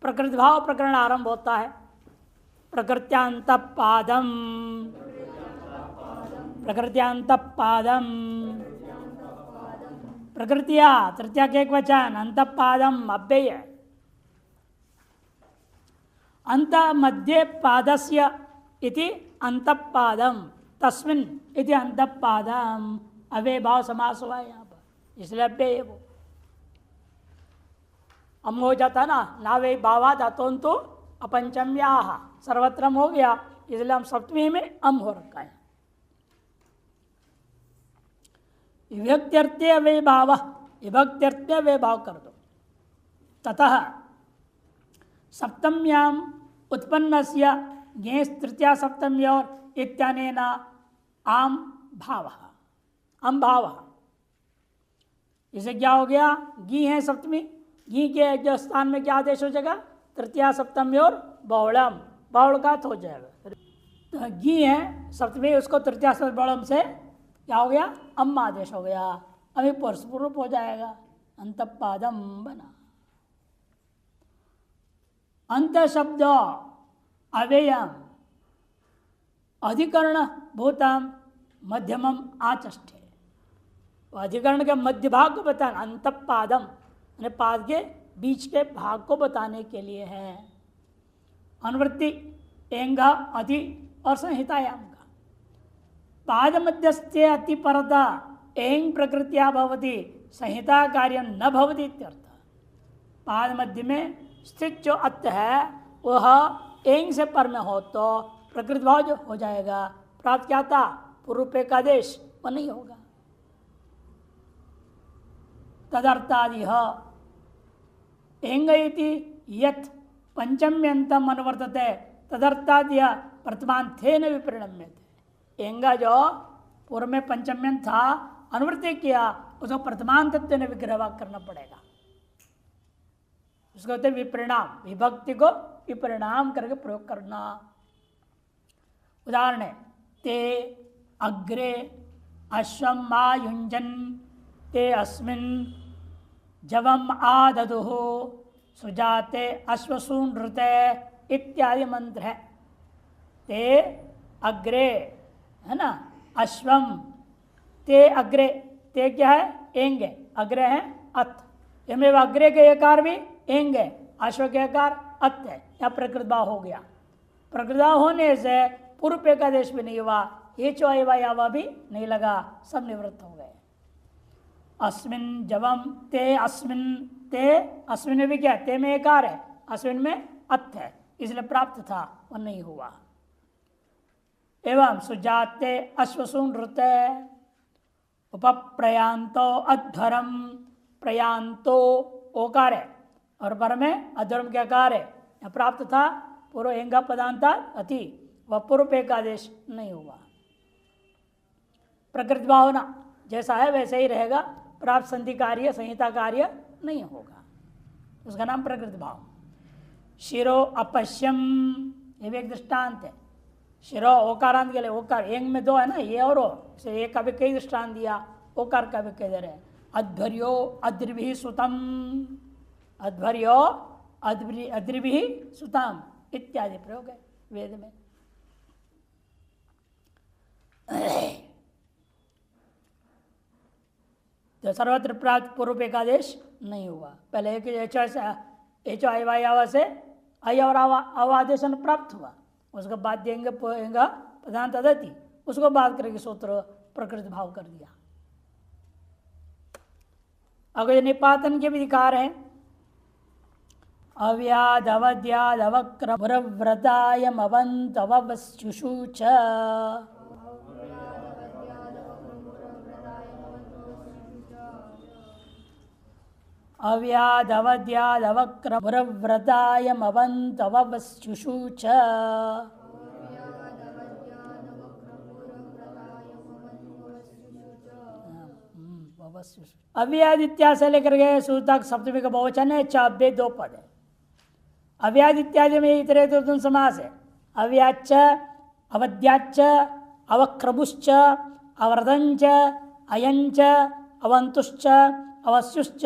प्रकृति भाव प्रकरण आरंभ होता है। प्रकृत्यांत पादम, प्रकृत्यांत पादम, प्रकृतिया तृतीया के एक वचन, अंत पादम अव्यय, अंत मध्य पादस्य इति अंतपादम, तस्मिन् इति अंतपादम, अव्यय भाव समास हुआ है यहाँ पर, इसलिए अव्यय है वो। अम हो जाता ना, नावे भावा धातोंतु अपंचम्या, सर्वत्र हो गया, इसलिए हम सप्तमी में अम हो रखा है। विभक्त्यर्थे अव्यय भाव, विभक्त्यर्थे अव्यय भाव कर दो। ततः सप्तम्याम उत्पन्नस्य ज्ञेय तृतीया सप्तम्योर इत्यानेन आम भाव, अम भाव। इसे क्या हो गया, गी है सप्तमी, गी के जो स्थान में क्या आदेश हो जाएगा, तृतीया सप्तम्योर बहुलम, बहुल का हो जाएगा। तो गी है सप्तमी, उसको तृतीया सप्तमी बहुलम से क्या हो गया, अम आदेश हो गया, अभी परस्पर हो जाएगा, अंतपादम बना। अंत शब्द अव्ययम अधिकरण भूतम मध्यमम आचष्टे, अधिकरण के मध्य भाग को बताना, अंतपादम पाद के बीच के भाग को बताने के लिए है। अनुवृत्ति एंगा अति और संहितायाम का पाद मध्यस्थे अति परदा एंग प्रकृतिया भवति संहिता कार्य न भवति इत्यर्थ। पाद मध्य में स्थित जो अत है वह एंग से पर में हो तो प्रकृति भाव जो हो जाएगा, प्राप्त क्या था, पूर्व का आदेश वह नहीं होगा। तदर्थादि एंग इति यत् पंचम्यंतम अनुवर्तते तदर्थाद्य वर्तमानथेन विपरिणम्यते। एंगा जो पूर्व में पंचम्यन था, अनुवृत्ति किया, उसको वर्तमान तत्व ने विग्रह करना पड़ेगा। उसको कहते विपरिणाम, विभक्ति को विपरिणाम करके प्रयोग करना। उदाहरण है, ते अग्रे अश्वम आयुंजन ते अस्मिन् जवम आददुः सुजाते अश्वसूनृते इत्यादि मंत्र है। ते अग्रे है ना, अश्वम, ते अग्रे, ते क्या है, एंग है, अग्रे है अत, इनमें अग्रे के एकार भी एंग है, अश्व के एकार अत है, या प्रकृत भाव हो गया। प्रकृत भाव होने से पूर्व का देश भी नहीं हुआ, ये चौवा यावा भी नहीं लगा, सब निवृत्त हो गए। अस्मिन जवम ते अस्मिन, ते अस्मिन में भी क्या, ते में एकार है, अस्मिन में अत है, इसलिए प्राप्त था, वह नहीं हुआ। एवं सुजाते अश्वसूनृते उपप्रयांतो अध्वरम, प्रयांतो ओकार है और पर में अध्वरम के आकार है, प्राप्त था, पूर्व एंगा पदांता अति, वह पूर्व एकादेश नहीं हुआ। प्रकृति भावना जैसा है वैसे ही रहेगा, प्राप्त संधि कार्य संहिता कार्य नहीं होगा, उसका नाम प्रकृति भाव। शिरो अपश्यम, ये भी एक दृष्टांत है। शिरो ओकारांत के लिए, ओकार एंग में दो है ना, ये और इसे एक का भी कई दृष्टांत दिया, ओकार का भी कई दे रहे। अध्वर्यो अद्रिभिः सुतम, अध्वर्यो अद्रिभिः सुतम इत्यादि प्रयोग है वेद में। तो सर्वत्र प्राप्त पूर्व एकादेश नहीं हुआ। पहले एक एच आवा से अय और अवादेश प्राप्त हुआ, उसके बाद देंगे प्रधान तदति, उसको बात करके सूत्र प्रकृति भाव कर दिया। अगर निपातन के भी अधिकार है, अव्याद अवध्याद अवक्र व्रतायम अवंत अवस्युषु च, अव्याद अवध्याद अवक्र व्रतायम अवंत अवस्युषु च। अव्याद इत्यादि से लेकर गए सूत्र तक सप्तमी का बहुवचन है, चाब्बे दो पद है। अव्याद इत्यादि में इतरेतुम समास है। अव्याच्च अवध्याच्च अवक्रमुश्च अवरदंच अयंच अवंतुश्च अवस्युश्च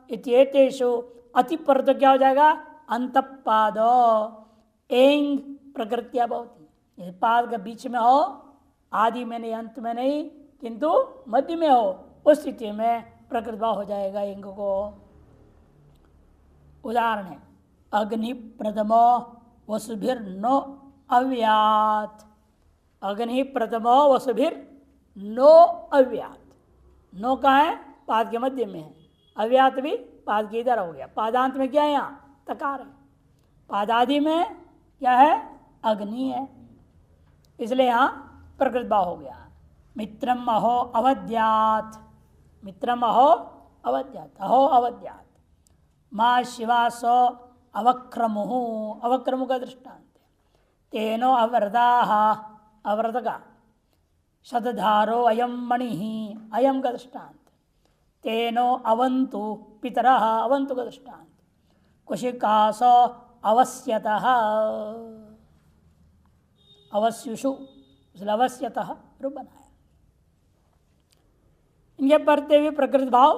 इत्येतेषु अति पर तो क्या हो जाएगा, अंतपादो एंग प्रकृत्या भवति। पाद का बीच में हो, आदि में नहीं, अंत में नहीं, किंतु मध्य में हो, उस स्थिति में प्रकृत भाव हो जाएगा एंग को। उदाहरण है अग्नि प्रथमो वसुभिर नो अव्यात। अग्नि प्रथमो वसुभिर नो अव्यात। नो कहाँ है? पाद के मध्य में है। अव्यात भी पाद के इधर हो गया। पादांत में क्या है? यहाँ तकार है। पादादि में क्या है? अग्नि है, इसलिए यहाँ प्रकृत भाव हो गया। मित्रम अहो अवध्यात। मित्रम अहो अवध्यात। अहो अवध्यात। माँ शिवासो अवक्रमुः। अवक्रमु का दृष्टांत है। तेनो अवरदाः। अवरद का। शतधारो अयम मणि। अयम का दृष्टांत। तेनो अवंतु पितरः। अवंतु का दृष्टांत। कुशिकासो अवस्यतः। अवस्युषु, अवस्यतः रूप बनाया। इनके पढ़ते हुए प्रकृति भाव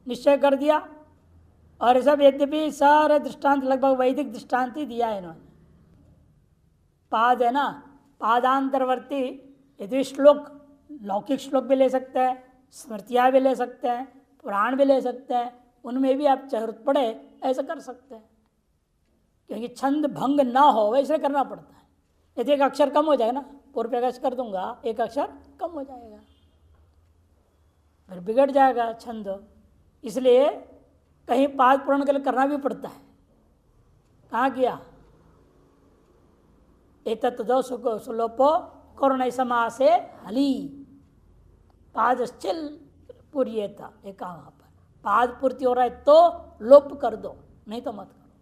निश्चय कर दिया। और सब यद्यपि सारे दृष्टांत लगभग वैदिक दृष्टांत ही दिया है इन्होंने। पाद है ना, पादांतरवर्ती यदि श्लोक, लौकिक श्लोक भी ले सकते हैं, स्मृतियाँ भी ले सकते हैं, पुराण भी ले सकते हैं, उनमें भी आप जरूरत पड़े ऐसा कर सकते हैं, क्योंकि छंद भंग ना हो वैसे करना पड़ता है। यदि एक अक्षर कम हो जाएगा ना, पूर्व अक्षर कर दूंगा, एक अक्षर कम हो जाएगा, फिर बिगड़ जाएगा छंद। इसलिए कहीं पाद पूर्ण के लिए करना भी पड़ता है। कहाँ किया? एतत् दो सुलोपो करुण समासे हली। पाद चिल पूरी था एक वहाँ पर। पाद पूर्ति हो रहा है तो लोप कर दो, नहीं तो मत करो।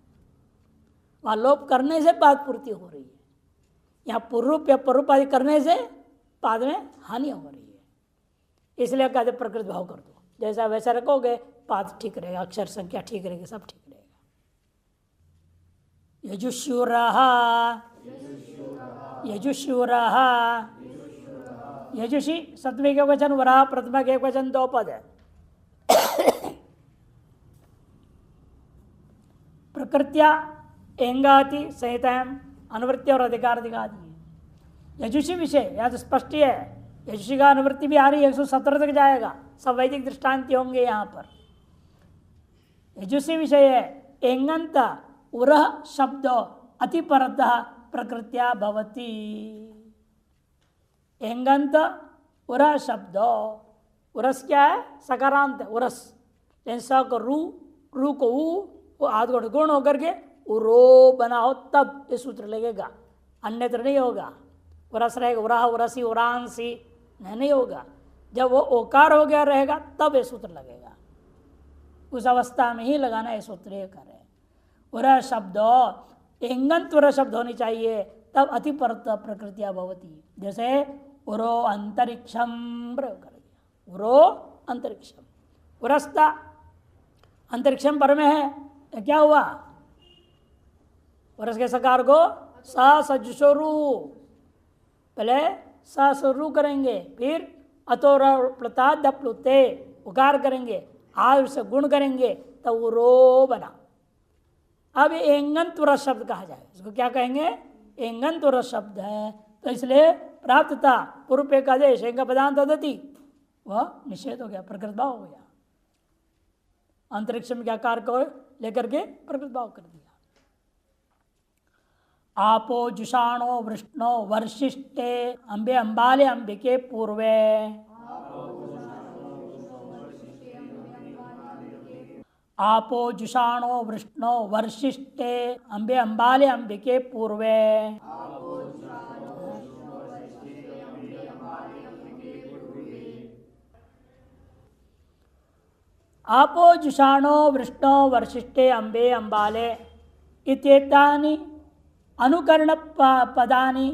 वहाँ लोप करने से पाद पूर्ति हो रही है, यहाँ पूर्व या परूपादि करने से पाद में हानि हो रही है। इसलिए कहते प्रकृत भाव कर दो। जैसा वैसा रखोगे पाद ठीक रहेगा, अक्षर संख्या ठीक रहेगी, सब ठीक रहेगा। यजुष्यूरः। यजुष्यूरः। यजुषी सत्वे के वचन, वराह प्रथमा के वचन, दो पद है। प्रकृत्या एंगाति संहिताएं अनुवृत्ति और अधिकार दिखाती। यजुषी विषय या तो स्पष्ट है, यजुषी का अनुवृत्ति भी आ रही है, 117 तक जाएगा। सब वैदिक दृष्टांत होंगे यहाँ पर। यजुषी विषय है एंगंत उरह शब्द अतिपरतः प्रकृत्या भवति। एंगंत उरह शब्द, उरस क्या है? सकारांत है उरस। जैसा को रू को ऊ, आध गुण होकर के उरो बना हो तब ये सूत्र लगेगा, अन्यत्र नहीं होगा। उरस रहेगा, उराह उरसी उरांसी नहीं होगा। जब वो ओकार हो गया रहेगा तब ये सूत्र लगेगा, उस अवस्था में ही लगाना है सूत्र। ये करे उरह शब्द, एंगंत उरह शब्द होनी चाहिए, तब अतिपरत प्रकृतिया भवती। जैसे उरो अंतरिक्षम प्रयोग कर दिया। उरो अंतरिक्षम, उरस्ता अंतरिक्षम पर में है, तो क्या हुआ? उरस के सकार को सा सजुषोरु, पहले सा स्वरू करेंगे, फिर अतो प्लता दप्लुते उकार करेंगे, आज से गुण करेंगे, तब वो रो बना। अब एंगंत उरस शब्द कहा जाए, इसको क्या कहेंगे? एंगंत उरस शब्द है, तो इसलिए प्राप्तता पूर्व एक आदेश एंग पदांत दति, वह निषेध हो गया, प्रकृत भाव हो गया। अंतरिक्ष में क्या कार्य को लेकर के प्रकृत भाव कर दिया। आपो जुषाणो वृष्णो वर्षिष्ठे अंबे अंबाले अंबिके पूर्वे। आपो जुषाणो वृष्णो वर्षिष्ठे अंबे अंबाले अंबिके पूर्वे। आपो जुषाणो वृष्णो वर्षिष्ठे अंबे अंबाले इत्येतानि अनुकरण पदानि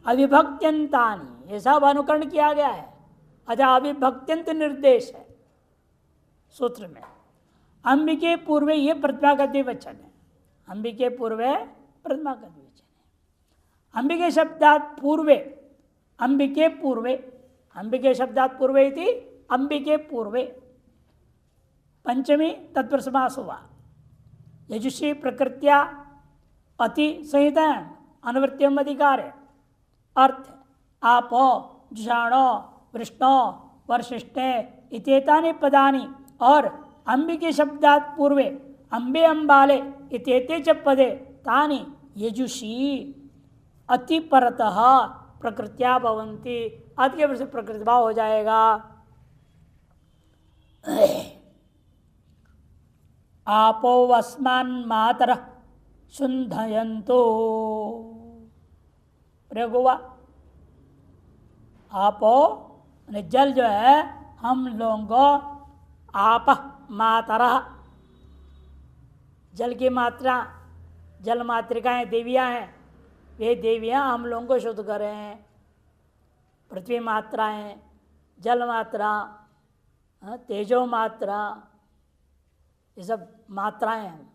अविभक्त्यंतानि, ये सब अनुकरण किया गया है। अच्छा, अविभक्त्यंत निर्देश है सूत्र में। अंबिके पूर्वे ये प्रतिमागत वचन है। अंबिके पूर्वे प्रतिमागत वचन है। अंबिके शब्दात पूर्वे, अंबिके पूर्वे, अंबिके शब्दात पूर्वे इति अंबिके पूर्वे पंचमी तत्पुरुष समास हुआ। यजुषी प्रकृत्या अति संहिता अनुवृत्तिम अधिकार है। अर्थ आपो जुषाणो वृष्णो वर्षिष्ठे इत्येतानि पदानि और अंबिके शब्दात् पूर्वे अंबे अंबाले इत्येते च पदे तानि यजुषी अति परतः प्रकृत्या भवन्ति। अति के से प्रकृति भाव हो जाएगा। आपो अस्मान् मातरः शुन्धयन्तु प्रयोग हुआ। आपो जल जो है हम लोगों को आप मातरः, जल की मात्रा, जल मातृकाएं देवियां हैं, वे देवियां हम लोगों को शुद्ध कर रहे हैं। पृथ्वी मात्राएं, जल मात्रा, तेजो मात्रा, ये सब मात्राएं हैं।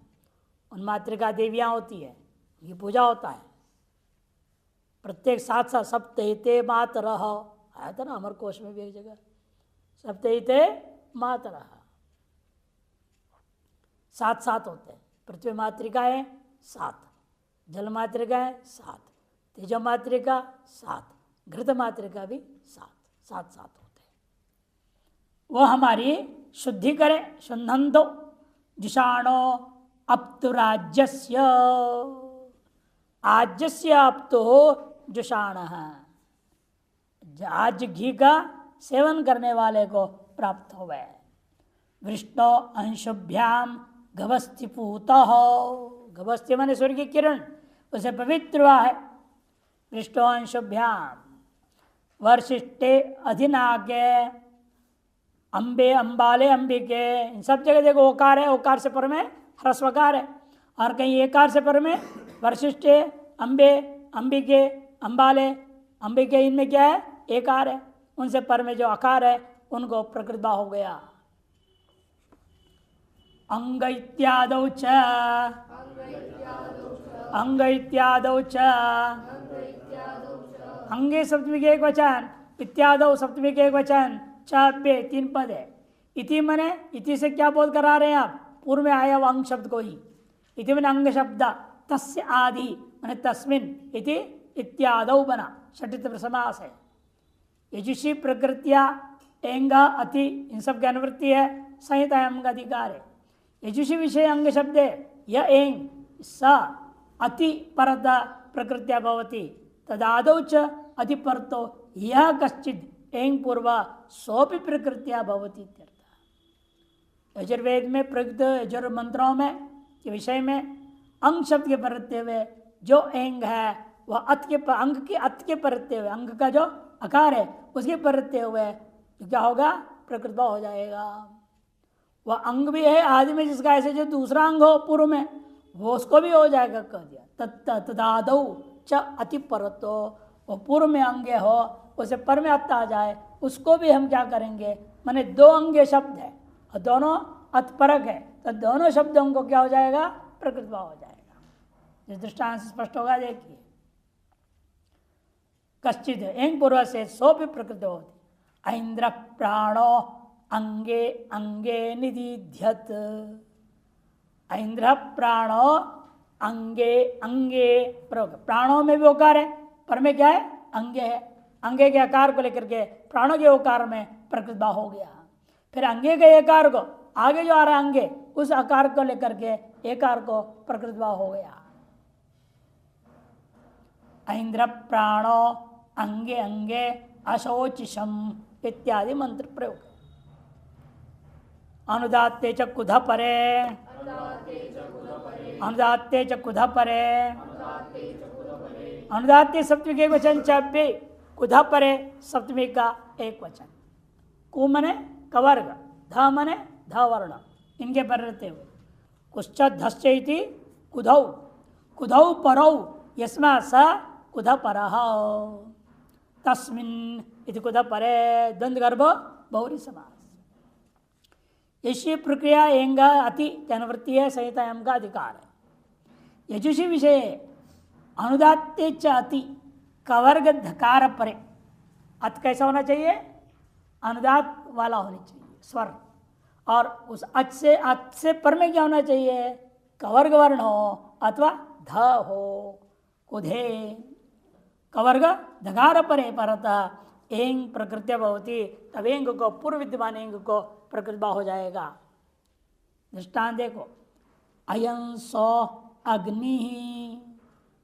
उन मातृका देवियां होती है, ये पूजा होता है। प्रत्येक साथ साथ सप्तहिते मातरः आया था ना अमर कोश में भी एक जगह, सप्तहिते मातरः, सात सात होते हैं। पृथ्वी मातृकाएं 7, जल मातृकाएं 7, तेज मातृका 7, घृत मातृका भी 7, 7 7 होते हैं। वो हमारी शुद्धि करे। शुद्धंतो जुषाणो अप्तु राज्यस्य, आज्यस्य अप्तु जुषाण, आज घी का सेवन करने वाले को प्राप्त हो गए। वृष्णो अंशुभ्याम गभस्ति पूत, गभस्ति माने सूर्य की किरण, उसे पवित्र हुआ है। वृष्णो अंशुभ्याम वर्षिष्ठे अधिनागे अंबे अंबाले अंबिके, इन सब जगह देखो ओकार है, ओकार से पर में ह्रस्वकार है, और कहीं एकार से पर में वर्षिष्ठे अंबे अंबिके अंबाले अंबिके, इनमें क्या है एकार है, उनसे पर में जो आकार है उनको प्रकृत हो गया। अंग इत्यादौ च, अंग इत्यादौ च, अंगे सप्तमी के एक वचन, इत्यादौ सप्तमी के एक वचन, चापे 3 पद है। इति मने, इति से क्या बोध करा रहे हैं आप, पूर्व में आया वो अंग शब्द को ही। इति मने अंग शब्द, तस्य आदि मने तस्मिन, इति इत्यादौ बना, षष्ठी समास है। यजुषी प्रकृत्या एंगा अति, इन सब की अनुवृत्ति है, संहिता अंग अधिकार है। यजुषी विषय अंग शब्द है, यह एंग स अति परत प्रकृत्या भवति, तदादौ च अति परतो यह कश्चिद एंग पूर्व सोपि प्रकृत्या भवति इत्यर्थ। यजुर्वेद में प्रयुक्त यजुर् मंत्रों में के विषय में अंग शब्द के परत्य हुए जो एंग है वह अत के अंग के अत के परत्य हुए, अंग का जो आकार है उसके परत्य हुए क्या होगा, प्रकृत भाव हो जाएगा। वह अंग भी है आदि में जिसका ऐसे जो दूसरा अंग हो पूर्व में, वो उसको भी हो जाएगा कह दिया। तदादौ च अति परतो, वो पूर्व में अंग हो उसे पर में अत आ जाए, उसको भी हम क्या करेंगे, माने 2 अंगे शब्द है और दोनों अतपरक है, तो दोनों शब्दों को क्या हो जाएगा, प्रकृत भाव हो जाएगा। जिस दृष्टांत से स्पष्ट होगा देखिए, कश्चित एंग पूर्व से सो भी प्रकृत होती। ऐन्द्र प्राणो अंगे अंगे निदिध्यत, ऐन्द्र प्राणो अंगे अंगे, प्राणों में भी ओकार है, पर में क्या है अंगे है, अंगे के आकार को लेकर के प्राणों के ओकार में प्रकृत भाव हो गया। फिर अंगे के एकार को आगे जो आ रहा है अंगे, उस आकार को लेकर के एकार को प्रकृत भाव हो गया। ऐन्द्र प्राणो अंगे अंगे अशोचिषम इत्यादि मंत्र प्रयोग। अनुदात्ते च कुध परे, अनुदात्ते च कुध परे, अनुदात्ते सप्तमी के एक वचन, चाप्य कुध परे सप्तमी का एक वचन। कु मने कवर्ग, ध मने ध वर्ण, इनके पर रहते हुए कुश्च धश्च इति कुधौ, कुधौ परौ यस्मा स कुध परः, तस्मिन् इति कुध परे द्वंद्व गर्भ बहुरी समास। यशी प्रक्रिया एंग अति अनुवृत्ति है, संहिता एम का अधिकार है। यजुषी विषय अनुदात्ते च अति कवर्ग धकार परे, अत कैसा होना चाहिए, अनुदात वाला होना चाहिए स्वर, और उस अच से पर में क्या होना चाहिए, कवर्ग वर्ण हो अथवा ध हो। कुधे कवर्ग धकार परे परतः एंग प्रकृत्य भवती, तब एंग को पूर्व विद्यमान एंग को प्रकृति हो जाएगा। दृष्टांत देखो, अयं सो अग्नि,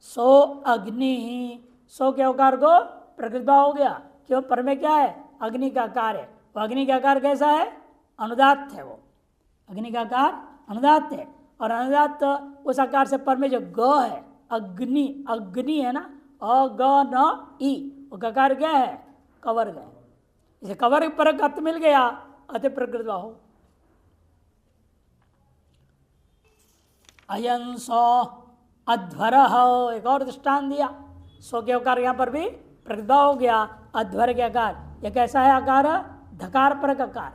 सो अग्नि, सो के उकार को प्रकृति हो गया। क्यों? पर में क्या है? अग्नि का आकार है। वो अग्नि का आकार कैसा है? अनुदात्त है। वो अग्नि का आकार अनुदात्त है, और अनुदात्त उस आकार से पर में जो ग है, अग्नि, अग्नि है ना, अ ग न ई, वो आकार क्या है? कवर्ग है। इसे कवर्ग पर अर्थ मिल गया, अतः प्रकृति हो। अयं सो अध्वर हो, एक और दृष्टांत दिया। सो के आकार यहां पर भी प्रकृति हो गया। अध्वर के आकार, यह कैसा है आकार? धकार पर का आकार।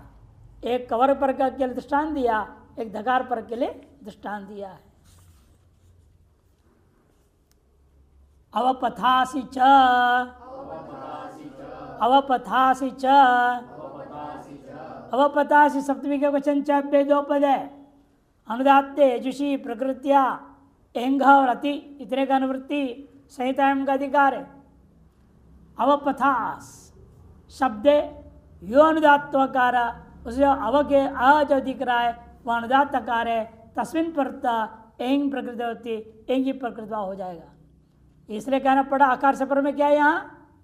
एक कवर पर के लिए दृष्टांत दिया, एक धकार पर के लिए दृष्टांत दिया है। अवपथासि च, अवपथासि च, अवपथासि सप्तमी के वचन चे दो पद है। अनुदात्ते यजुषी प्रकृत्या एंग और अति, इतने का अनुवृत्ति संहिता का अधिकार है। अवपथास शब्द यो अनुदात्वकार, उसे अव के अ जो दिख रहा है वह अनुदात्तकार है। तस्मिन परता एंग प्रकृति होती, एंग की प्रकृति हो जाएगा। इसलिए कहना पड़ा आकार से पर में क्या है? यहाँ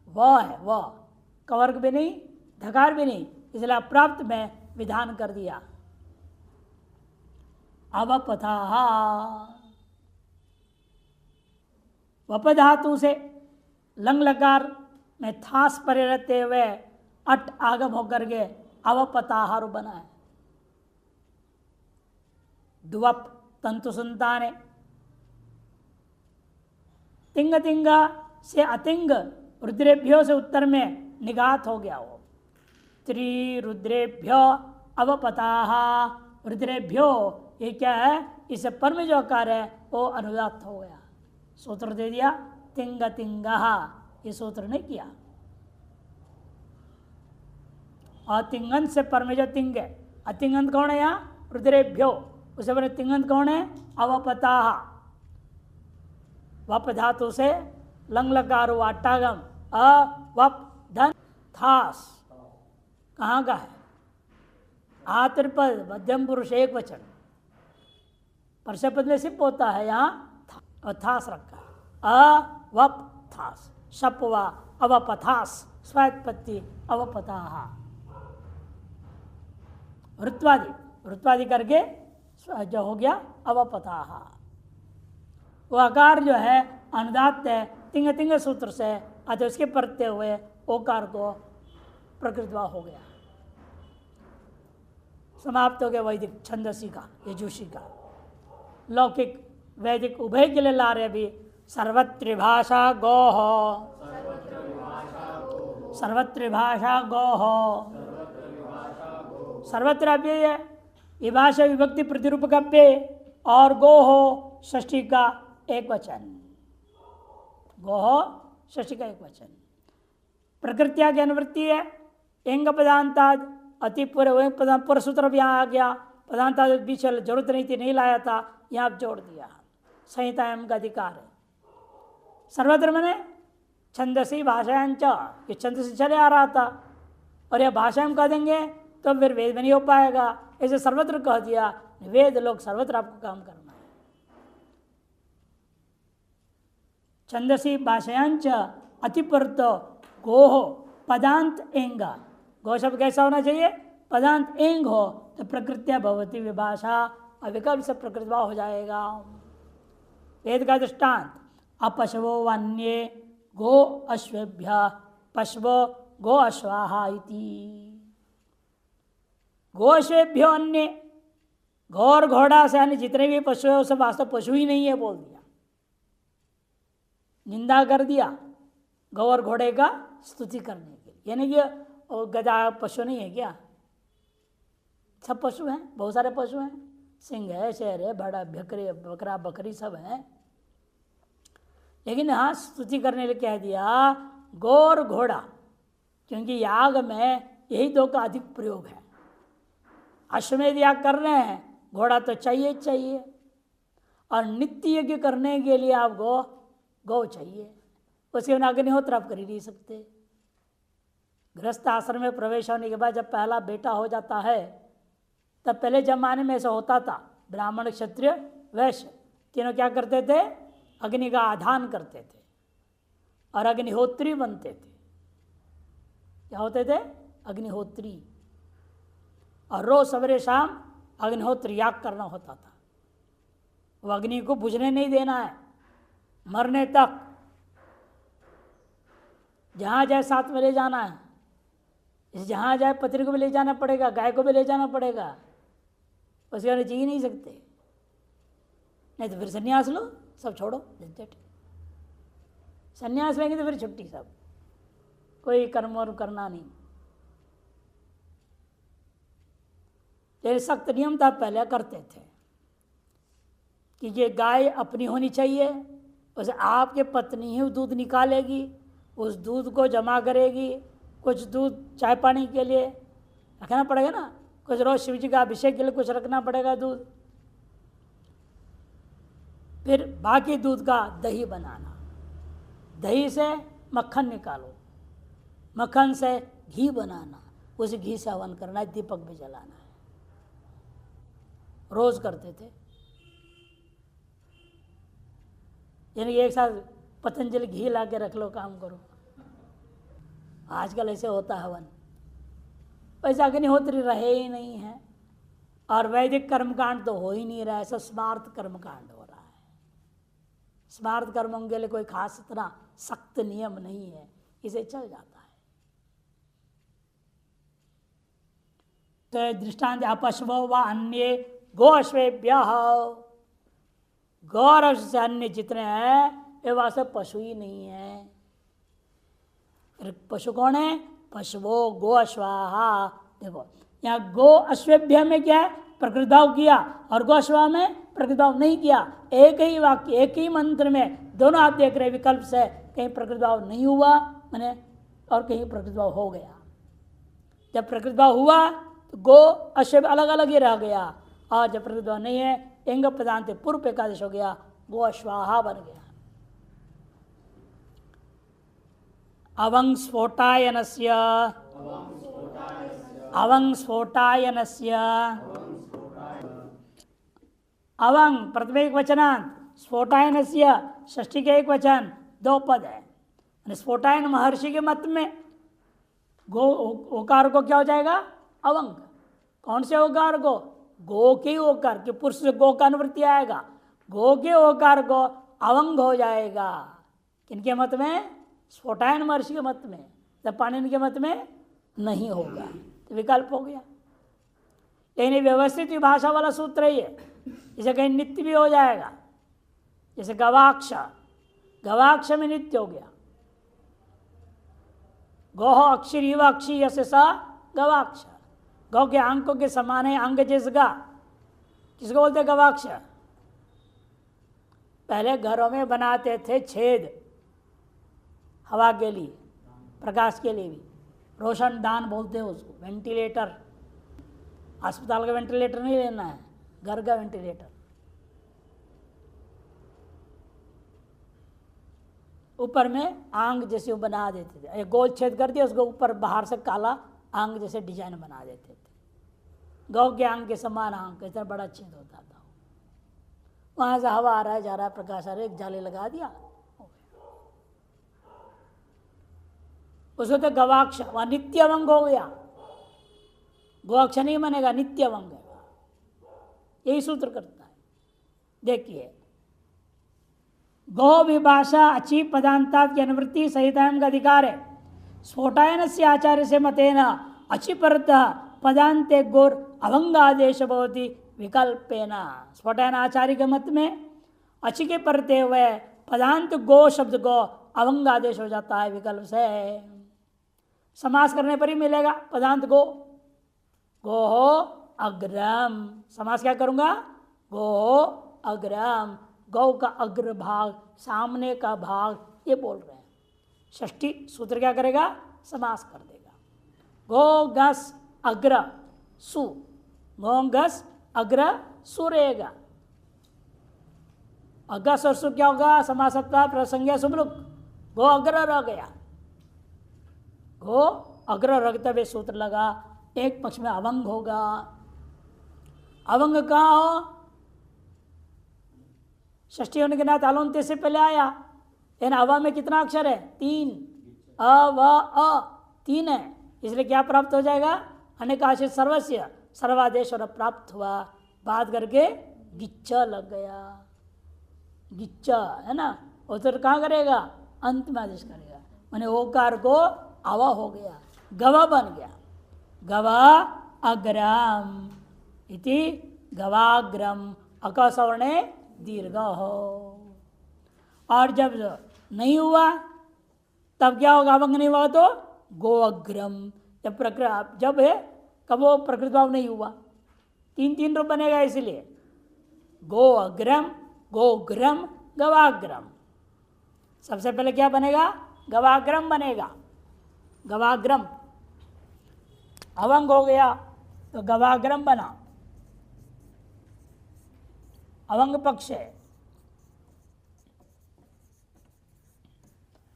वह है, वह कवर्ग भी नहीं, धकार भी नहीं, इसलिए अप्राप्त में विधान कर दिया। अवपथा, वप धातु से लंग लकार में थास परे रहते हुए अट आगम होकर के अवपताहार बना है। दुवप तंतु संताने, तिंग तिंगा से अतिंग रुद्रेभ्यो से उत्तर में निगात हो गया। वो त्रिरुद्रेभ्यो अवपताहा, रुद्रेभ्यो ये क्या है? इसे पर में जो आकार है वो अनुदात हो गया। सूत्र दे दिया तिंग तिंगा, ये सूत्र ने किया। अतिंगन से पर में जो तिंग है, अतिंगन कौन है? यहाँ रुद्रेभ्यो, उसे बने तिंगन कौन है? अवपताहा। वप धातु से लंग लकार हुआ अट्टागम, अ वप धन थास, कहाँ का है? आत्रिपद मध्यम पुरुष एक वचन, परसे पद में सिप होता है, यहाँ और थास रखा है। अ वप थास, शपवा अवपथास, स्वात्पत्ति अवपताहा। ऋत्वादि, ऋत्वादि करके जो हो गया अवपताहा। वो आकार जो है अनुदात्त है, तिंग तिंग सूत्र से, अतः उसके परते हुए ओकार को प्रकृतवा हो गया। समाप्त हो गया वैदिक छंदसी का, यजुषी का। लौकिक वैदिक उभय के लिए ला रहे भी। सर्वत्रिभाषा गोह, सर्वत्रिभाषा गोह, सर्वत्र अव्यय है, ये भाषा विभक्ति प्रतिरूपक अव्यय, और गोहो षष्ठी का एक वचन, गोहो षष्ठी का एक वचन। प्रकृत्या की अनुवृत्ति है। एंग पदांताद अति पूर्व सूत्र भी यहाँ आ गया। पदांताद बीच जरूरत नहीं थी, नहीं लाया था, यहाँ जोड़ दिया। संहिता एवं का अधिकार है। सर्वत्र मैंने छंदसी भाषांच, ये छंद से चले आ रहा था, और यह भाषा में कह देंगे तो फिर वेद में नहीं हो पाएगा। ऐसे सर्वत्र कह दिया, वेद लोग सर्वत्र आपको काम करना है। छंदसी भाषांच अतिपरत गोहो पदांत एंग, गो शब्द कैसा होना चाहिए? पदांत एंग हो तो प्रकृत्या भवती विभाषा, अविकल्प से प्रकृतिवा हो जाएगा। वेद का दृष्टांत अपशवो वन्ये गो अश्वेभ्य पशवो गो अश्वाहा इति। गो अश्वेभ्यो अन्य, घोर घोड़ा से अन्य जितने भी पशु है उसे वास्तव पशु ही नहीं है बोल दिया, निंदा कर दिया गौ और घोड़े का स्तुति करने के लिए। यानी कि गधा पशु नहीं है क्या? सब पशु हैं, बहुत सारे पशु हैं, सिंह है, शेर है, बड़ा बकरी, बकरा बकरी सब है। लेकिन हाँ स्तुति करने लिए कह दिया गौ और घोड़ा, क्योंकि याग में यही दो का अधिक प्रयोग है। अश्वमेध याग कर रहे हैं, घोड़ा तो चाहिए चाहिए। और नित्य यज्ञ करने के लिए आपको गौ चाहिए, उसके बिना अग्निहोत्र आप कर ही नहीं सकते। गृहस्थ आश्रम में प्रवेश होने के बाद जब पहला बेटा हो जाता है, तब पहले जमाने में ऐसा होता था, ब्राह्मण क्षत्रिय वैश्य तीनों क्या करते थे, अग्नि का आधान करते थे और अग्निहोत्री बनते थे। क्या होते थे, अग्निहोत्री। और रोज सवेरे शाम अग्निहोत्र याग करना होता था। वो अग्नि को बुझने नहीं देना है, मरने तक। जहां जाए साथ में ले जाना है, जहां जाए पत्नी को भी ले जाना पड़ेगा, गाय को भी ले जाना पड़ेगा, उसके बारे जी नहीं सकते। नहीं तो फिर सन्यास लो, सब छोड़ो झंझट। सन्यास लेंगे तो फिर छुट्टी, सब कोई कर्म वर्म करना नहीं। ये सख्त नियम था, पहले करते थे कि ये गाय अपनी होनी चाहिए, उसे आपके पत्नी ही दूध निकालेगी, उस दूध को जमा करेगी, कुछ दूध चाय पानी के लिए रखना पड़ेगा ना, कुछ रोज शिव जी का अभिषेक के लिए कुछ रखना पड़ेगा दूध। फिर बाकी दूध का दही बनाना, दही से मक्खन निकालो, मक्खन से घी बनाना, उस घी से हवन करना है, दीपक भी जलाना है। रोज करते थे। यानी एक साथ पतंजलि घी ला के रख लो, काम करो। आजकल ऐसे होता है हवन, वैसे अग्निहोत्री रहे ही नहीं है। और वैदिक कर्मकांड तो हो ही नहीं रहा है, सब स्मार्त कर्मकांड हो रहा है। स्मार्त कर्मों के लिए कोई खास इतना सख्त नियम नहीं है, इसे चल जाता है। तो दृष्टांत अपशवो व अन्य गोश्वेभ्य, गौरव से अन्य जितने हैं वे वास्तव पशु ही नहीं है। पशु कौन है, पशुवो गो अश्वाहा। देखो यहाँ गो अश्वेभ्य में क्या है, प्रकृतिभाव किया, और गो अश्वा में प्रकृतिभाव नहीं किया। एक ही वाक्य, एक ही मंत्र में दोनों आप देख रहे विकल्प से, कहीं प्रकृतिभाव नहीं हुआ मैंने, और कहीं प्रकृतिभाव हो गया। जब प्रकृतिभाव हुआ तो गो अश्व अलग अलग ही रह गया, और जब प्रकृतिभाव नहीं है, इंग प्रदान पूर्व एकादश हो गया, गो अश्वाहा बन गया। अवंग स्फोटायनस्य, अवंग स्फोटायनस्य, अवंग प्रथम एक वचनांत, स्फोटायनस्य षष्ठी के एक वचन, दो पद है। स्फोटायन महर्षि के मत में गो ओकार को क्या हो जाएगा, अवंग। कौन से ओकार को, गो के ओकार के, पुरुष से गो का अनुवृत्ति आएगा, गो के ओकार को अवंग हो जाएगा। किनके मत में, स्फोटायन महर्षि के मत में। जब पाणिनि के मत में नहीं होगा तो विकल्प हो गया। लेकिन व्यवस्थित विभाषा वाला सूत्र ही है, इसे कहीं नित्य भी हो जाएगा। जैसे गवाक्ष, गवाक्ष में नित्य हो गया, गोह अक्षर युवा अक्षी यसे सा गवाक्ष। गौ के अंकों के समान है अंग जिसका, किसको बोलते गवाक्ष। पहले घरों में बनाते थे छेद, हवा के लिए, प्रकाश के लिए भी, रोशनदान बोलते हैं उसको, वेंटिलेटर। अस्पताल का वेंटिलेटर नहीं लेना है, घर का वेंटिलेटर। ऊपर में आंग जैसे बना देते थे, एक गोल छेद कर दिया, उसको ऊपर बाहर से काला आंग जैसे डिजाइन बना देते थे। गौ के आंग के समान आंग, इतना बड़ा छेद होता था। वहां से हवा आ रहा है, जा रहा है, प्रकाश आ रहा है, एक जाली लगा दिया, उसको तो गवाक्ष, वह नित्य अवंग हो गया। गोअक्ष नहीं बनेगा, नित्य अवंग है। यही सूत्र करता है। देखिए, गो विभाषा अची पदांता की अनुवृत्ति सहित का अधिकार है। स्फोटायन से आचार्य से मतेन अचि परत पदांते गोर अवंगादेश भवति विकल्पेन। स्फोटायन आचार्य के मत में अचि के परते हुए पदांत गो शब्द को अवंगादेश हो जाता है विकल्प से। समास करने पर ही मिलेगा पदांत गो। गो हो अग्रम, समास क्या करूंगा, गो हो अग्रम, गौ का अग्र भाग, सामने का भाग, ये बोल रहे हैं। षष्ठी सूत्र क्या करेगा, समास कर देगा। गो गस अग्र सु, गो गस अग्र सु रहेगा। अग्गा सरसु क्या होगा? समासत्ता प्रसंज्ञा सुबलुक, गो अग्र रह गया, गो अग्र रगतव्य सूत्र लगा, एक पक्ष में अवंग होगा। अवंग कहाँ हो? षष्ठी होने के नाते अलोन्त्य से पहले आया। यानी अवा में कितना अक्षर है? 3। अ व अ 3 है, इसलिए क्या प्राप्त हो जाएगा? अनेकाशित सर्वस्य, सर्वादेश और प्राप्त हुआ। बात करके गिच्चा लग गया, गिच्चा है ना, उत्तर कहाँ करेगा? अंत में आदेश करेगा, माने ओकार को आवा हो गया, गवा बन गया। गवा अग्रम इति गवाग्रम, अकसवर्णे दीर्घ हो। और जब नहीं हुआ तब क्या होगा? अवंग नहीं हुआ तो गो अग्रम। जब है कब वो प्रकृति भाव नहीं हुआ, 3 रूप बनेगा, इसलिए गो अग्रम, गोग्रम, गवाग्रम। सबसे पहले क्या बनेगा? गवाग्रम बनेगा। गवाग्रम अवंग हो गया तो गवाग्रम बना, अवंग पक्ष है।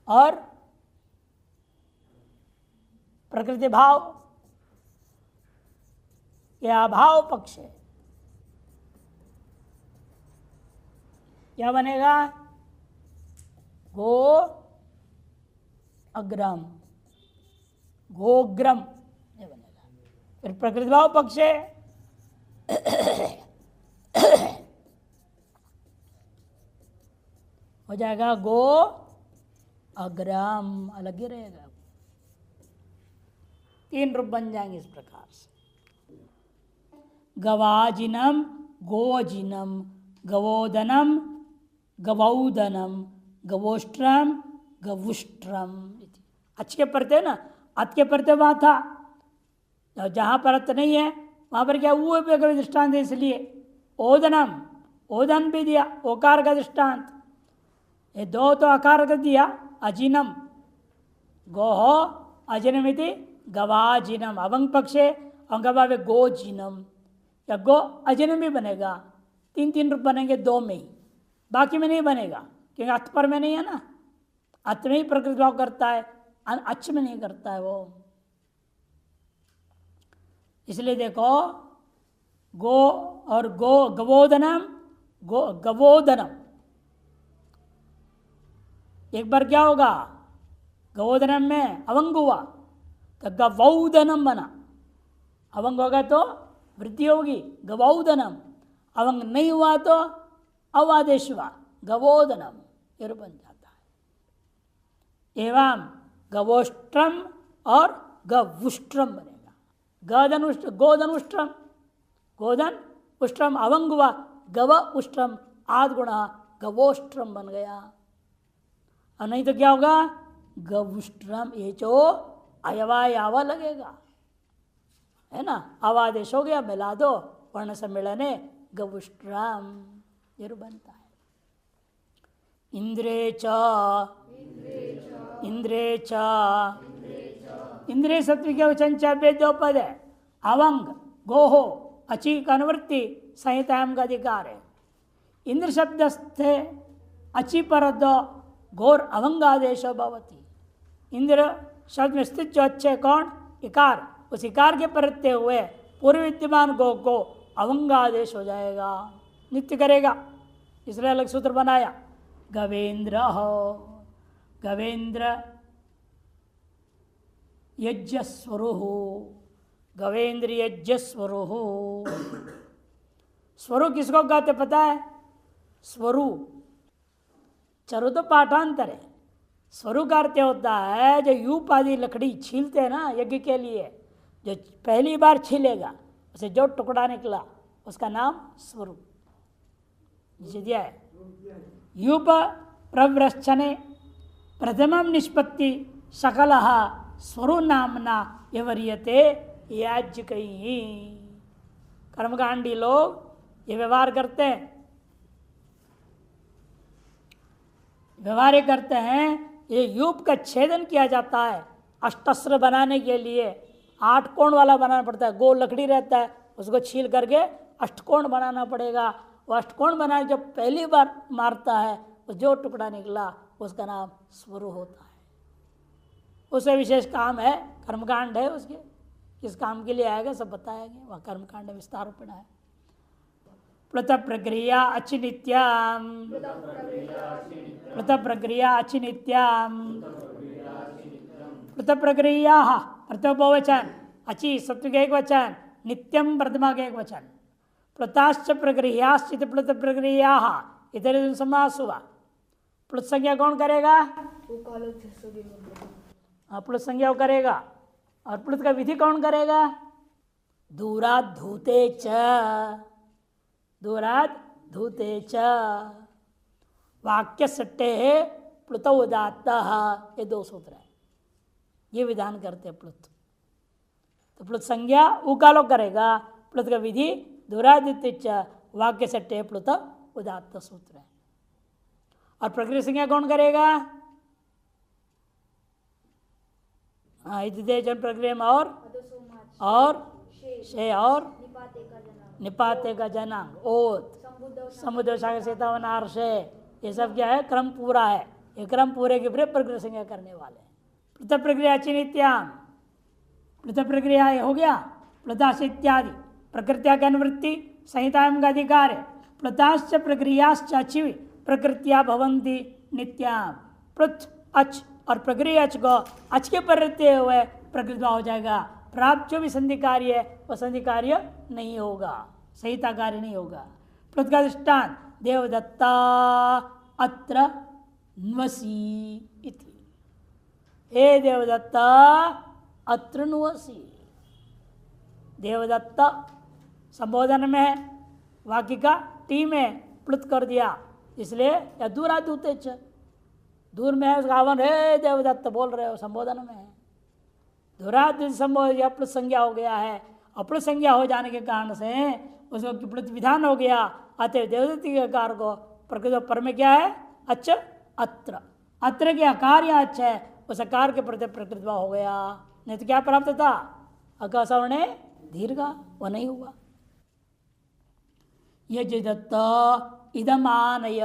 और प्रकृति भाव या अभाव पक्ष है, क्या बनेगा? गो अग्रम, गोग्रम ये बनेगा। फिर प्रकृति भाव पक्ष है, हो जाएगा गो अग्रम, अलग ही रहेगा। 3 रूप बन जाएंगे इस प्रकार से। गवाजिनम, गोजिनम, गवोदनम, गवौदनम, गवोष्ट्रम, गवुष्ट्रम। अच्छे प्रत्यय ना, अत के प्रत्यय वहां था, जहां पर अर्थ नहीं है वहां पर क्या वो दृष्टांत है, इसलिए ओदनम, ओदन भी दिया, ओकार का दृष्टांत। ये 2 तो आकार का दिया। अजिनम, गो हो अजिनम इति गवाजिनम, अवंग पक्षे अंगभाव गोजिनम, या गो अजिनम भी बनेगा। 3 रूप बनेंगे 2 में ही, बाकी में नहीं बनेगा, क्योंकि अथ पर में नहीं है ना, अथ में ही प्रकृति भाव करता है, अच्छ में नहीं करता है वो। इसलिए देखो गो और गो, गवोदनम, गो गवोदनम, एक बार क्या होगा? गवोदनम में अवंग हुआ तो गवौदनम बना, अवंग होगा तो वृद्धि होगी, गवौदनम। अवंग नहीं हुआ तो अवादेश हुआ, गवोदनम, ये बन जाता है। एवं गवोष्ट्रम और गवुष्ट्रम बनेगा। गोधनुष्ट्रम, गोधन उष्ट्रम अवंग हुआ, गव उष्ट्रम आद गुणा गवोष्ट्रम बन गया। और नहीं तो क्या होगा? गवुष्ट्रम, ये जो अयवायावा लगेगा, है ना, अवादेश हो गया, मिला दो, वर्ण सम्मेलन है, गवुष्ट्रम ये बनता है। इंद्रे च, इंद्रे च, इंद्रिय सत्व के वचन दो पद है। अवंग गोहो अची का अनुवृत्ति संहिताम का अधिकार है। इंद्र शब्द स्थे अची पर घोर अवंगादेश भवती। इंद्र शब्द में स्थित जो अच्छे कौन? इकार, उस इकार के प्रत्यय हुए पूर्व विद्यमान गो को अवंगादेश हो जाएगा, नित्य करेगा, इसलिए अलग सूत्र बनाया। गवेंद्र हो, गवेंद्र यज्ञस्वरु हो, गवेंद्र यज्ञस्वरु हो। स्वरु किसको कहते पता है? स्वरु, चरु तो पाठांतर है, स्वरु का अर्थ होता है जो यूप आदि लकड़ी छीलते हैं ना यज्ञ के लिए, जो पहली बार छीलेगा उसे जो टुकड़ा निकला उसका नाम स्वरु जिसे दिया है। यूप प्रव्रश्चने प्रथमम निष्पत्ति सकल स्वरु नामना यवरीयते याज्ञिकैः। कर्मकांडी लोग ये व्यवहार करते हैं, व्यवहार करते हैं। ये यूप का छेदन किया जाता है अष्टस्त्र बनाने के लिए, 8 कोण वाला बनाना पड़ता है। गोल लकड़ी रहता है, उसको छील करके अष्टकोण बनाना पड़ेगा, वो अष्टकोण बनाए जब पहली बार मारता है तो जो टुकड़ा निकला उसका नाम स्वरु होता है। उसे विशेष काम है, कर्मकांड है उसके, किस काम के लिए आएगा सब बताएंगे, वह कर्मकांड विस्तार रूपेण है। पृथक प्रक्रिया अच्छी नित्याम, पृथक प्रक्रिया अच्छी नित्याम, पृथक प्रक्रिया प्रथम बहुवचन, अच्छी सत्व के एक वचन, नित्यम प्रतिमा के एक वचन। प्लुताश्च प्रक्रियाश्चित प्लुत प्रक्रिया, इधर समास हुआ। प्लुत संज्ञा कौन करेगा? प्लुत संज्ञा करेगा। और प्लुत का विधि कौन करेगा? दूरात धूते च, दूरात धूते च, वाक्य सट्टे प्लुत उदात्त, ये दो सूत्र है, ये विधान करते हैं प्लुत। तो प्लुत संज्ञा उकालो करेगा, प्लुत का विधि दूरादित्य वाक्य सट्टे प्लुत उदात्त सूत्र है। और प्रक्रिया संज्ञा कौन करेगा? जन प्रक्रिया में और शे और निपाते का जनांग ओत समुद्र सागर सेतावनार्षे, ये सब क्या है? क्रम पूरा है। ये क्रम पूरे के पूरे प्रक्रिया संज्ञा करने वाले। पृथक प्रक्रिया चिनित्याम, पृथक प्रक्रिया हो गया। प्लुताश्च इत्यादि प्रकृत्या की अनुवृत्ति संहिताएं का अधिकार है। प्लुताश्च प्रक्रियाश्च अच्छी प्रकृतिया भवंती नित्याम, पृथ अच और प्रक्रिया अच को अच के पर रहते हुए प्रकृति हो जाएगा। प्राप्त जो भी संधि कार्य है वह संधि कार्य नहीं होगा, संहिता कार्य नहीं होगा। पृथ का दृष्टांत देवदत्ता अत्र न्वसी इति, हे देवदत्ता अत्र न्वसी। देवदत्ता संबोधन में है, वाक्य का टी में प्लुत कर दिया, इसलिए या दूरा दूते च, दूर में है उसका आवन, हे देवदत्त बोल रहे हो, संबोधन में है। दूरा संबोधन प्लुत संज्ञा हो गया है। अप्लुत संज्ञा हो जाने के कारण से उसको प्लुत विधान हो गया। अतः देवदत्ती के आकार को प्रकृति पर में क्या है? अच्छ अत्र, अत्र के आकार या अच्छा है, उस आकार के प्रति प्रकृति हो गया। नहीं तो क्या प्राप्त था? अकसवर्ण दीर्घा, वह नहीं हुआ। यजदत्त इदम आनय,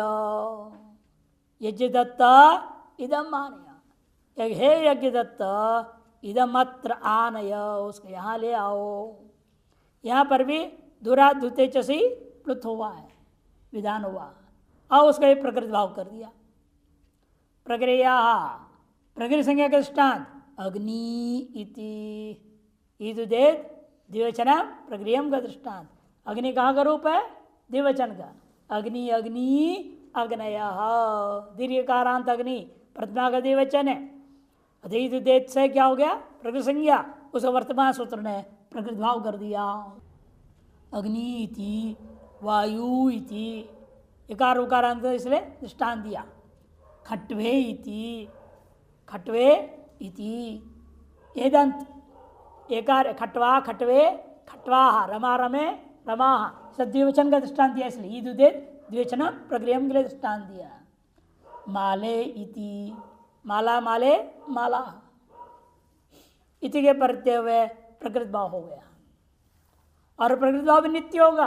यजदत्त इदम आनय, हे यज्ञदत्त इदम अत्र आनय, उसको यहाँ ले आओ। यहाँ पर भी दुराधुते चसी प्लुत हुआ है, विधान हुआ, और उसका एक प्रकृति भाव कर दिया। प्रक्रिया प्रकृति संज्ञा का दृष्टांत अग्नि इति, ईदुदेत द्विवचन प्रक्रिया का दृष्टांत। अग्नि कहाँ का रूप है? द्विवचन का। अग्नि अग्नि अग्नयः, दीर्घकारांत अग्नि प्रथमा का द्विवचन है। अधीत से क्या हो गया? प्रकृति संज्ञा, उस वर्तमान सूत्र ने प्रकृति भाव कर दिया। अग्नि इति वायु इति, इकार उकारांत इसलिए दृष्टांत दिया। खट्वे इति, खट्वे इति, एदंत एकार खट्वा खट्वे खट्वाह, रमा रमे रमाह, सब द्विवचन का दृष्टांत दिया, इसलिए ईदुदेत द्विवचन प्रक्रिया के लिए दृष्टांत दिया। माले इति, माला माले माला, इति के परते हुए प्रकृति भाव हो गया। और प्रकृति भाव भी नित्य होगा।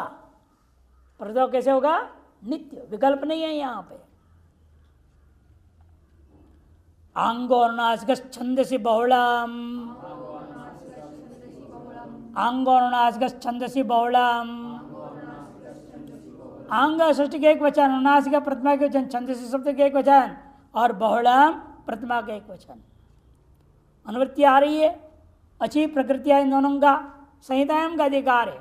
प्रकृति भाव कैसे होगा? नित्य, विकल्प नहीं है यहाँ पे। आंगोर्नासिक छंदसी बहुलम, आंगोर्नासिक छंदसी बहुलम, आंग षष्ठी के एक वचन, अनुनासिका प्रतिमा के वचन, छंदसी शब्द के एक वचन, और बहुलम प्रतिमा के एक वचन। अनुवृत्ति आ रही है। अच्छी प्रकृतियां इन दोनों का संहिताएं का अधिकार है।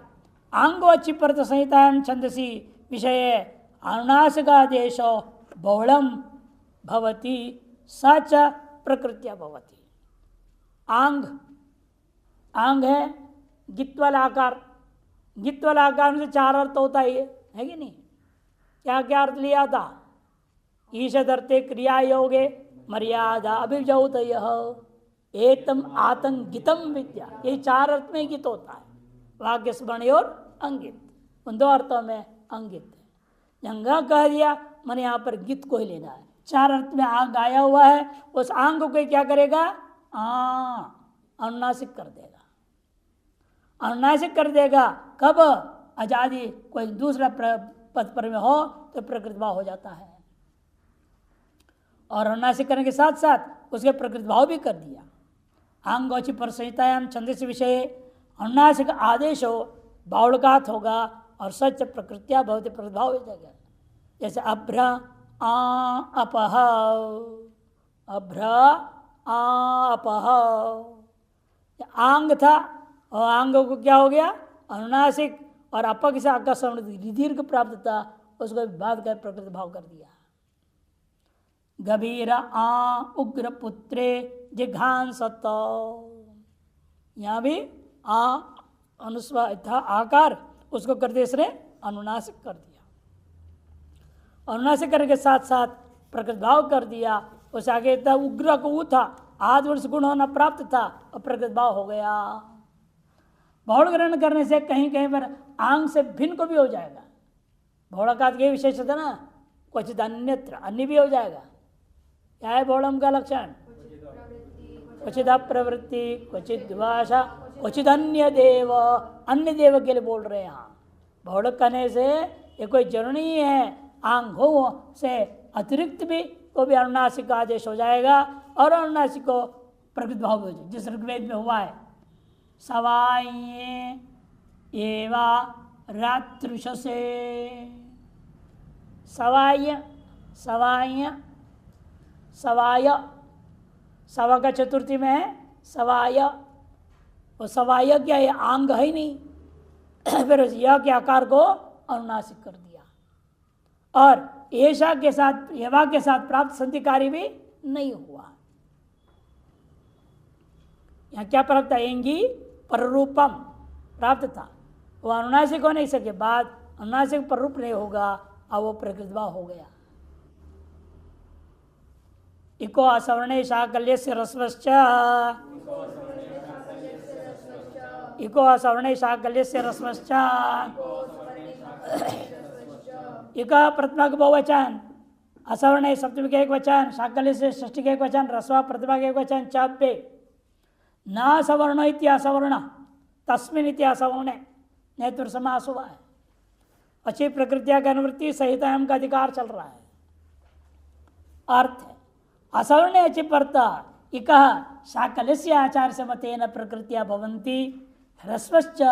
आंगो अच्छी परत संहिताएं छंदसी विषय अनुनासिका देशो बहुलम भवति सच प्रकृत्या भवति। आंग, आंग है गित वाला आकार, गित वाला आकार में से चार अर्थ होता है कि नहीं? क्या क्या अर्थ लिया था? ईशदर्थे क्रिया योगे मर्यादा अभिजौत एतम आतंगितम विद्या, ये चार अर्थ में गित होता है। वाक्य स्मरण और अंगित, उन दो अर्थों में अंगित है। जंगा कह दिया मैंने यहाँ पर गित को ही लेना है। चार अर्थ में आंग आया हुआ है, उस आंग को कोई क्या करेगा? अनुनासिक कर देगा, अनुनासिक कर देगा। कब? आजादी कोई दूसरा पद पर में हो तो प्रकृति भाव हो जाता है। और अनुनासिक करने के साथ साथ उसके प्रकृति भाव भी कर दिया। आंगोचि पर संहितायाम छंदस विषय अनुनासिक आदेश हो बावड़कात होगा और सच प्रकृत्या भवती प्रकृति भाव हो जाएगा। जैसे अभ्र आ अपह, अभ्र आ अपह, आंग था और आंग को क्या हो गया अनुनासिक, और अपक से आकाश दीर्घ प्राप्त था उसको बाद कर प्रकृति भाव कर दिया। गभीर आ उग्र पुत्रे जिघांसत, यहाँ भी आ अनुस्वार था आकार, उसको कर दिया इसने अनुनासिक कर दिया। अनुनासिक करने के साथ साथ प्रकृति भाव कर दिया। उसे आगे था उग्र को ऊ था, आद वर्ष गुण होना प्राप्त था और प्रकृति भाव हो गया। बहुड़ ग्रहण करने से कहीं कहीं पर आंग से भिन्न को भी हो जाएगा। बहुड़कात के विशेषता ना, क्वचित अन्यत्र अन्य भी हो जाएगा। क्या है बहुड़म का लक्षण? क्वचित अप्रवृत्ति, क्वचित द्विभाषा, क्वचित अन्य देव, अन्य देव के लिए बोल रहे हैं यहाँ। बहुड़ करने से ये कोई जरूरी नहीं है, आंग हो से अतिरिक्त भी तो भी अनुनासिक का आदेश हो जाएगा और अनुनासिक को प्रकृति भाव हो जाएगा। जिस ऋग्वेद में हुआ है सवाये एवा रात्रुषसे, सवाय सवाय सवाय, सवा का चतुर्थी में है सवाय, वो सवाय क्या है आंग है ही नहीं फिर यह के आकार को अनुनासिक कर दिया। और ऐशा के साथ एवा के साथ प्राप्त संधि कार्य भी नहीं हुआ। यहाँ क्या प्राप्त था? एंगी पररूपम प्राप्त था, वो अनुनासिक होने से के बाद अनुनासिक पररूप नहीं होगा और वो प्रकृति भाव हो गया। इको असवर्णे शाकल्य से रस्वश्च, इको असवर्णे शाकल्य से रस्वश्च, इका प्रथमा का बहुवचन, असवर्ण सप्तमी का एक वचन, शाकल्य से षष्ठी का एक वचन, रस्वा प्रतिभा का एक वचन, चाप्य न सवर्ण इत्यासवर्ण तस्मिन इत्यासवर्ण नेतृ समास हुआ है। अच्छी प्रकृतिया का अनुवृत्ति सहित एम का अधिकार चल रहा है। अर्थ है असवर्ण अच्छी परता इक शाकल्य से आचार से मतेन प्रकृतिया भवन्ति ह्रस्वश्च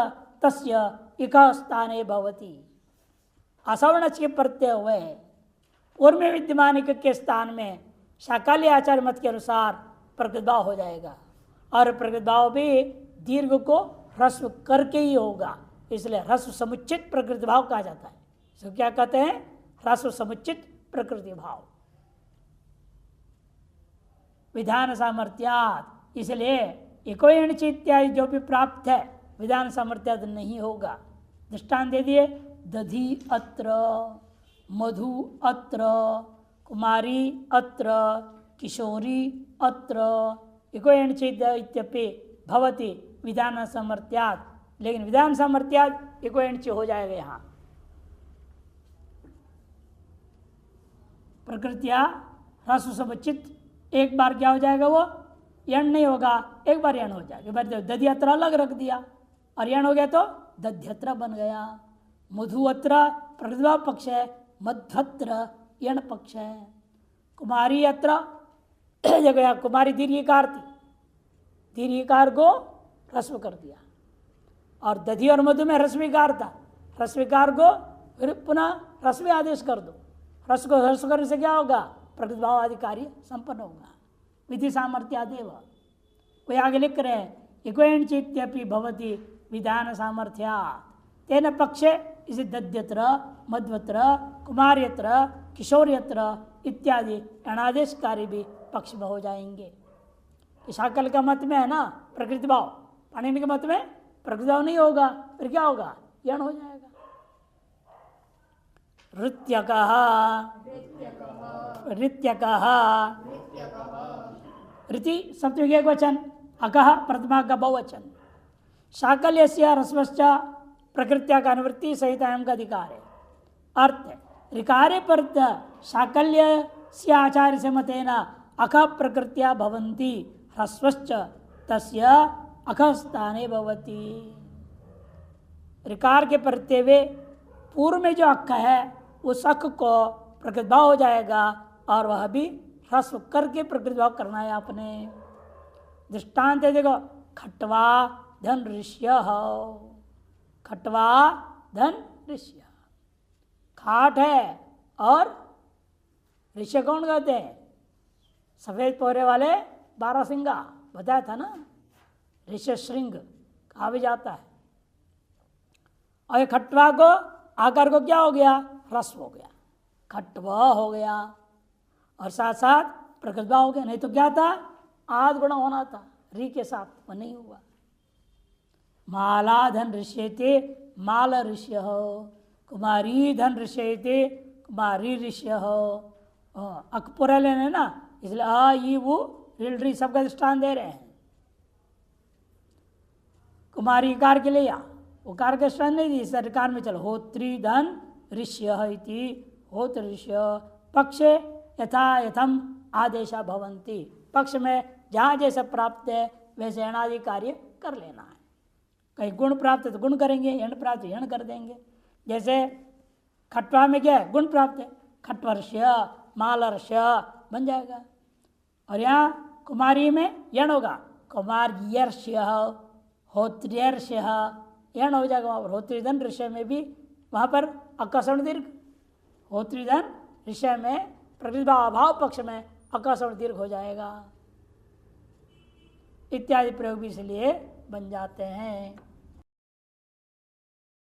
तस्य इक स्थाने भवति। असवर्ण के प्रत्यय हुए पूर्व में विद्यमान इक के स्थान में शाकाल्य आचार्य मत के अनुसार प्रकृति भाव हो जाएगा और प्रकृति भाव भी दीर्घ को ह्रस्व करके ही होगा, इसलिए ह्रस्व समुचित प्रकृति भाव कहा जाता है। इसको क्या कहते हैं? ह्रस्व समुचित प्रकृति भाव। विधान सामर्थ्यात्, इसलिए इकोयणचि इत्यादि जो भी प्राप्त है विधान सामर्थ्यात् नहीं होगा। दृष्टांत दे दिए, दधि अत्र, मधु अत्र, कुमारी अत्र, किशोरी अत्र, इकोयणचि इत्यपि भवति विधान सामर्थ्यात्, लेकिन विधान सामर्थ्यात् इकोयणचि हो जाएगा। यहाँ प्रकृतिया ह्रस्व समुचित एक बार क्या हो जाएगा? वो यण नहीं होगा, एक बार यण हो जाएगा। एक बार दध्यत्र अलग रख दिया और यण हो गया तो दध्यत्र बन गया। मधुअत्र प्रतिभा पक्ष है, मध्वत्र यण पक्ष है। कुमारी अत्र जगह कुमारी दीर्घिकार थी, दीर्घिकार को ह्रस्व कर दिया। और दधि और मधु में ह्रस्वीकार था, ह्रस्वीकार को फिर पुनः ह्रस्वी आदेश कर दो। ह्रस्व को ह्रस्व करने से क्या होगा? प्रकृति भाव आदि कार्य संपन्न होगा। विधि सामर्थ्यादेव कोई आगे लिख रहे हैं इकोयणचित्यपि भवति विधान सामर्थ्या तेन पक्षे इसे दध्यत्र मध्वत्र कुमार्यत्र किशोर्यत्र इत्यादि अनादेश कार्य भी पक्ष में हो जाएंगे। शाकल का मत में है ना प्रकृति भाव, पाणिनि के मत में प्रकृति भाव नहीं होगा, फिर क्या होगा? यण हो जाएगा। ऋत्यकः ऋत्यकः ऋति सप्तमी के एक वचन, अकः प्रथमा का बहुवचन। शाकल्य से ह्रस्वश्च प्रकृत्या का अनुवृत्ति सहित अयम का अधिकार है। अर्थ ऋकारे पर शाकल्य से आचार्य से मतेन अख प्रकृत्या भवन्ति ह्रस्वश्च तस्य अख स्थाने भवति। ऋकार के प्रत्यय वे पूर्व में जो अक्ष है उस अक्ष को प्रकृति भाव हो जाएगा और वह भी ह्रस्व करके प्रकृति भाव करना है आपने। दृष्टांत है देखो, खट्वा धन ऋष्य, खट्वा धन ऋष्य, खाट है और ऋष्य कौन कहते हैं? सफेद पोहरे वाले 12 सिंगा, बताया था ना, ऋष्य श्रृंग कहा भी जाता है। और ये खट्वा को आकार को क्या हो गया? ह्रस्व हो गया, खट्वा हो गया, और साथ साथ प्रकृति हो गया। नहीं तो क्या था? आद गुण होना था री के साथ, वो नहीं हुआ। माला धन ऋष्यते माल ऋष्य हो, कुमारी धन ऋष्यते कुमारी ऋष्य हो। अकपुरा लेने ना, इसलिए आ ई वो रिल री सबका दृष्टान दे रहे हैं। कुमारी कार के लिए वो कार का दृष्टान नहीं दी, सरकार में चलो होत्री धन ऋष्य होत्र ऋष्य पक्षे यथा यथम आदेशा भवंती, पक्ष में जहाँ जैसा प्राप्त है वैसे अणादि कार्य कर लेना है। कहीं गुण प्राप्त है तो गुण करेंगे, यण प्राप्त यण कर देंगे। जैसे खट्वा में क्या है? गुण प्राप्त है, खट्वर्ष्य मालर्ष्य बन जाएगा। और यहाँ कुमारी में यण होगा, कुमार्यर्ष्य होत्र्यर्ष्य यण हो जाएगा। और होत्रिधन ऋषय में भी वहाँ पर अकसण दीर्घ, होत्रिधन ऋषय में प्रतिभा अभाव पक्ष में अकसण दीर्घ हो जाएगा। इत्यादि प्रयोग भी इसलिए बन जाते हैं।